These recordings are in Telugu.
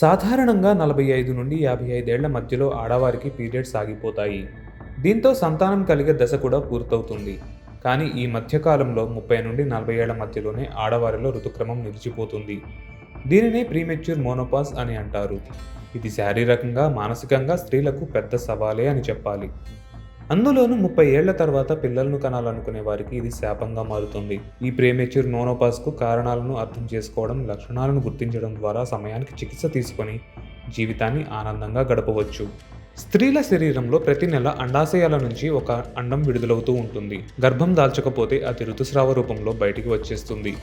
సాధారణంగా 45 నుండి 55 ఏళ్ల మధ్యలో ఆడవారికి పీరియడ్స్ ఆగిపోతాయి. దీంతో సంతానం కలిగే దశ కూడా పూర్తవుతుంది. కానీ ఈ మధ్య కాలంలో 30 నుండి 40 ఏళ్ల మధ్యలోనే ఆడవారిలో ఋతుక్రమం నిలిచిపోతుంది. దీనినే ప్రీమెచ్యూర్ మోనోపాజ్ అని అంటారు. ఇది శారీరకంగా, మానసికంగా స్త్రీలకు పెద్ద సవాలే అని చెప్పాలి. అందులోనూ 30 ఏళ్ల తర్వాత పిల్లలను కనాలనుకునే వారికి ఇది శాపంగా మారుతుంది. ఈ ప్రీమెచ్యూర్ మోనోపాజ్కు కారణాలను అర్థం చేసుకోవడం, లక్షణాలను గుర్తించడం ద్వారా సమయానికి చికిత్స తీసుకొని జీవితాన్ని ఆనందంగా గడపవచ్చు. స్త్రీల శరీరంలో ప్రతి నెల అండాశయాల నుంచి ఒక అండం విడుదలవుతూ ఉంటుంది. గర్భం దాల్చకపోతే అది ఋతుస్రావ రూపంలో బయటికి వచ్చేస్తుంది.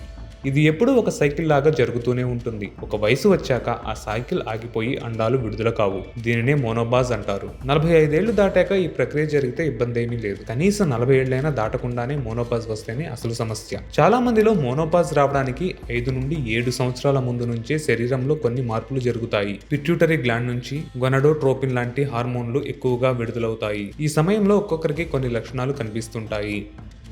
ఇది ఎప్పుడూ ఒక సైకిల్ లాగా జరుగుతూనే ఉంటుంది. ఒక వయసు వచ్చాక ఆ సైకిల్ ఆగిపోయి అండాలు విడుదల కావు. దీనినే మోనోపాజ్ అంటారు. 45 ఏళ్లు దాటాక ఈ ప్రక్రియ జరిగితే ఇబ్బంది ఏమీ లేదు. కనీసం 40 ఏళ్లైనా దాటకుండానే మోనోపాజ్ వస్తేనే అసలు సమస్య. చాలా మందిలో మోనోపాజ్ రావడానికి 5 నుండి 7 సంవత్సరాల ముందు నుంచే శరీరంలో కొన్ని మార్పులు జరుగుతాయి. పిట్యూటరీ గ్లాండ్ నుంచి గొనడోట్రోపిన్ లాంటి హార్మోన్లు ఎక్కువగా విడుదలవుతాయి. ఈ సమయంలో ఒక్కొక్కరికి కొన్ని లక్షణాలు కనిపిస్తుంటాయి.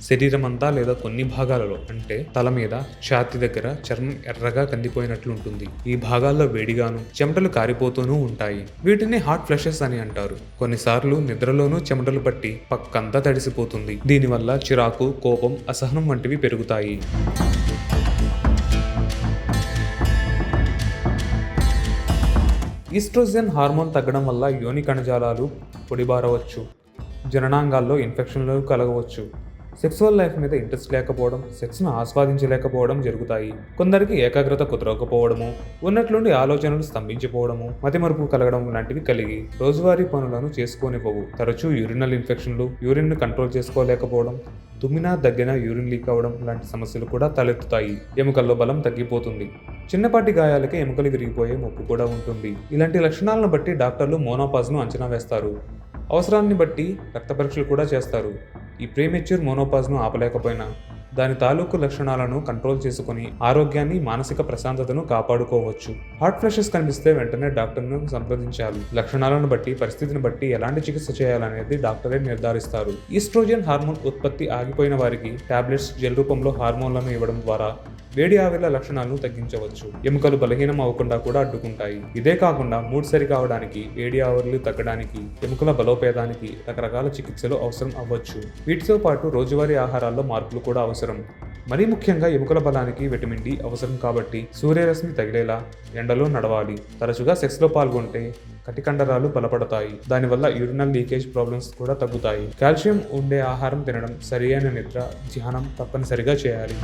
శరీరం అంతా లేదా కొన్ని భాగాలలో, అంటే తల మీద, ఛాతీ దగ్గర చర్మం ఎర్రగా కందిపోయినట్లు ఉంటుంది. ఈ భాగాల్లో వేడిగాను, చెమటలు కారిపోతూనూ ఉంటాయి. వీటిని హాట్ ఫ్లషెస్ అని అంటారు. కొన్నిసార్లు నిద్రలోనూ చెమటలు పట్టి పక్కంతా తడిసిపోతుంది. దీనివల్ల చిరాకు, కోపం, అసహనం వంటివి పెరుగుతాయి. ఈస్ట్రోజెన్ హార్మోన్ తగ్గడం వల్ల యోని కణజాలాలు పొడిబారవచ్చు. జననాంగాల్లో ఇన్ఫెక్షన్లు కలగవచ్చు. సెక్సువల్ లైఫ్ మీద ఇంట్రెస్ట్ లేకపోవడం, సెక్స్ను ఆస్వాదించలేకపోవడం జరుగుతాయి. కొందరికి ఏకాగ్రత కుదరకపోవడము, ఉన్నట్లుండి ఆలోచనలు స్తంభించిపోవడము, మతిమరుపు కలగడం లాంటివి కలిగి రోజువారీ పనులను చేసుకోనివ్వవు. తరచూ యూరినల్ ఇన్ఫెక్షన్లు, యూరిన్ను కంట్రోల్ చేసుకోలేకపోవడం, తుమ్మినా దగ్గిన యూరిన్ లీక్ అవ్వడం లాంటి సమస్యలు కూడా తలెత్తుతాయి. ఎముకల్లో బలం తగ్గిపోతుంది. చిన్నపాటి గాయాలకే ఎముకలు విరిగిపోయే ముప్పు కూడా ఉంటుంది. ఇలాంటి లక్షణాలను బట్టి డాక్టర్లు మోనోపాజ్ను అంచనా వేస్తారు. అవసరాన్ని బట్టి రక్త పరీక్షలు కూడా చేస్తారు. ఈ ప్రీమెచ్యూర్ మోనోపాజ్ను ఆపలేకపోయినా దాని తాలూకు లక్షణాలను కంట్రోల్ చేసుకుని ఆరోగ్యాన్ని, మానసిక ప్రశాంతతను కాపాడుకోవచ్చు. హాట్ ఫ్లషెస్ కనిపిస్తే వెంటనే డాక్టర్ను సంప్రదించాలి. లక్షణాలను బట్టి, పరిస్థితిని బట్టి ఎలాంటి చికిత్స చేయాలనేది డాక్టరే నిర్ధారిస్తారు. ఈస్ట్రోజన్ హార్మోన్ ఉత్పత్తి ఆగిపోయిన వారికి టాబ్లెట్స్, జెల్ రూపంలో హార్మోన్లను ఇవ్వడం ద్వారా వేడి ఆవిర్ల లక్షణాలను తగ్గించవచ్చు. ఎముకలు బలహీనం అవ్వకుండా కూడా అడ్డుకుంటాయి. ఇదే కాకుండా మూడ్ సరి కావడానికి, వేడి ఆవిర్లు తగ్గడానికి, ఎముకల బలోపేతానికి రకరకాల చికిత్సలు అవసరం అవ్వచ్చు. వీటితో పాటు రోజువారీ ఆహారాల్లో మార్పులు కూడా అవసరం. మరీ ముఖ్యంగా ఎముకల బలానికి విటమిన్ డి అవసరం కాబట్టి సూర్యరశ్మి తగిలేలా ఎండలో నడవాలి. తరచుగా సెక్స్లో పాల్గొంటే కటికండరాలు బలపడతాయి. దానివల్ల యూరినల్ లీకేజ్ ప్రాబ్లమ్స్ కూడా తగ్గుతాయి. కాల్షియం ఉండే ఆహారం తినడం, సరియైన నిద్ర, ధ్యానం తప్పనిసరిగా చేయాలి.